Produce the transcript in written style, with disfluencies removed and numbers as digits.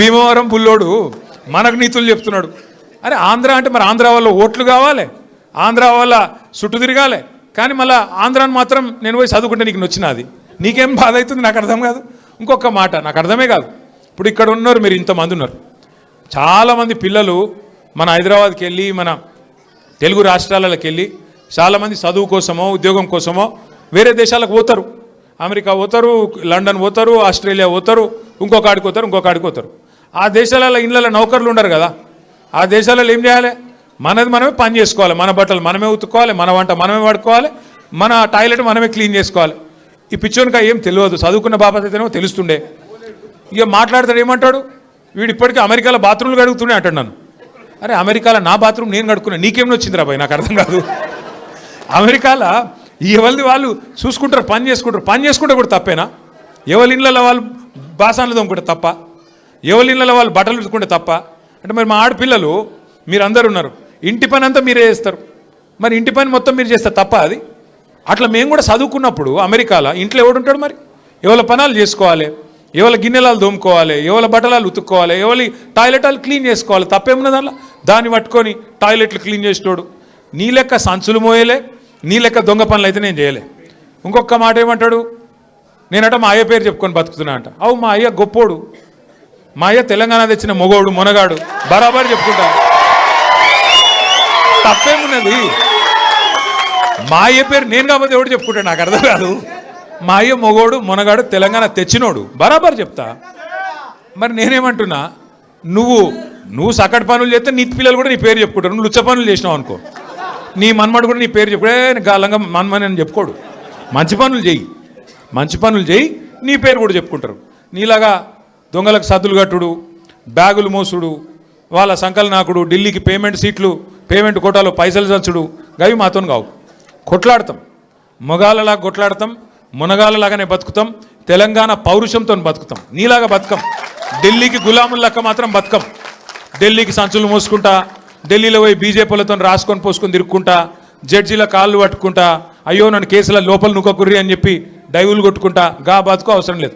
భీమవరం బుల్లోడు మనకు నీతులు చెప్తున్నాడు. అరే ఆంధ్ర అంటే మరి ఆంధ్ర వాళ్ళ ఓట్లు కావాలి, ఆంధ్ర వాళ్ళ చుట్టూ తిరగాలి. కానీ మళ్ళీ ఆంధ్రాని మాత్రం నేను పోయి చదువుకుంటే నీకు నచ్చినది, నీకేం బాధ అవుతుంది నాకు అర్థం కాదు. ఇంకొక మాట నాకు అర్థమే కాదు. ఇప్పుడు ఇక్కడ ఉన్నారు మీరు, ఇంతమంది ఉన్నారు, చాలామంది పిల్లలు మన హైదరాబాద్కి వెళ్ళి మన తెలుగు రాష్ట్రాలకు వెళ్ళి చాలామంది చదువు కోసమో ఉద్యోగం కోసమో వేరే దేశాలకు పోతారు. అమెరికా పోతారు, లండన్ పోతారు, ఆస్ట్రేలియా పోతారు, ఇంకొక ఆడికి పోతారు. ఆ దేశాలలో ఇళ్ళలో నౌకర్లు ఉండరు కదా. ఆ దేశాలలో ఏం చేయాలి? మనది మనమే పని చేసుకోవాలి, మన బట్టలు మనమే ఉతుక్కోవాలి, మన వంట మనమే వాడుకోవాలి, మన టాయిలెట్ మనమే క్లీన్ చేసుకోవాలి. ఈ పిచ్చోనికా ఏం తెలియదు, చదువుకున్న బాపత అయితేనేమో తెలుస్తుండే. ఇక మాట్లాడతాడు ఏమంటాడు, వీడు ఇప్పటికీ అమెరికాలో బాత్రూమ్లు కడుగుతూనే అంటాడు నన్ను. అరే అమెరికాలో నా బాత్రూమ్ నేను కడుక్కున్నా, నీకేం వచ్చిందిరా భయ్, నాకు అర్థం కాదు. అమెరికాలో ఎవరిది వాళ్ళు చూసుకుంటారు, పని చేసుకుంటే కూడా తప్పేనా? ఎవరి ఇళ్ళలో వాళ్ళు బాసాన్లు తోముకుంటే తప్ప, ఎవరి ఇళ్ళలో వాళ్ళు బట్టలు ఉతుకుంటే తప్ప? అంటే మరి మా ఆడపిల్లలు మీరందరూ ఉన్నారు, ఇంటి పని అంతా మీరే చేస్తారు, మరి ఇంటి పని మొత్తం మీరు చేస్తారు తప్ప అది? అట్లా మేము కూడా చదువుకున్నప్పుడు అమెరికాలో ఇంట్లో ఎవడుంటాడు మరి? ఎవరి పనాలు చేసుకోవాలి, ఎవరి గిన్నెలాలు దోముకోవాలి, ఎవరి బట్టలాలు ఉతుక్కోవాలి, ఎవరి టాయిలెటాలు క్లీన్ చేసుకోవాలి, తప్పేమున్నది అలా? దాన్ని పట్టుకొని టాయిలెట్లు క్లీన్ చేసేటోడు నీ లెక్క సంచులు మోయలే, నీ లెక్క దొంగ పనులు అయితే నేను చేయలే. ఇంకొక మాట ఏమంటాడు, నేనట మా అయ్య పేరు చెప్పుకొని బతుకుతున్నా అంట. అవు మా అయ్య గొప్పోడు, మా అయ్య తెలంగాణ తెచ్చిన మొగోడు మొనగాడు, బరాబర్ చెప్పుకుంటా, తప్పేమున్నది? మా అయ్య పేరు నేను కాబట్టి ఎవడు చెప్పుకుంటాడు, నాకు అర్థం కాదు. మా అయ్య మొగోడు మొనగాడు తెలంగాణ తెచ్చినోడు, బరాబర్ చెప్తా. మరి నేనేమంటున్నా, నువ్వు సకట్ పనులు చేస్తే నీ పిల్లలు కూడా నీ పేరు చెప్పుకుంటారు. నువ్వు లుచ్చ పనులు చేసినావు అనుకో, నీ మన్మడు కూడా నీ పేరు చెప్పుడే గాలంగా మన్మని అని చెప్పుకోడు. మంచి పనులు చేయి, నీ పేరు కూడా చెప్పుకుంటారు. నీలాగా దొంగలకు సద్దులు కట్టుడు, బ్యాగులు మోసుడు, వాళ్ళ సంకల్ నాకుడు, ఢిల్లీకి పేమెంట్ కోటాలో పైసలు చచ్చుడు, గవి మాతో కావు. కొట్లాడతాం, మొగాళ్ళలాగా కొట్లాడతాం, మునగాళ్ళలాగానే బతుకుతాం, తెలంగాణ పౌరుషంతో బతుకుతాం. నీలాగా బతుకం, ఢిల్లీకి గులాములక్క మాత్రం బతుకం. ఢిల్లీకి సంచులు మోసుకుంటా, ఢిల్లీలో పోయి బీజేపీలతో రాసుకొని పోసుకొని తిరుక్కుంటా, జడ్జీల కాళ్ళు పట్టుకుంటా, అయ్యో నన్ను కేసుల లోపల నుక్కకుర్రి అని చెప్పి డైవులు కొట్టుకుంటా, గా బతుకు అవసరం లేదు.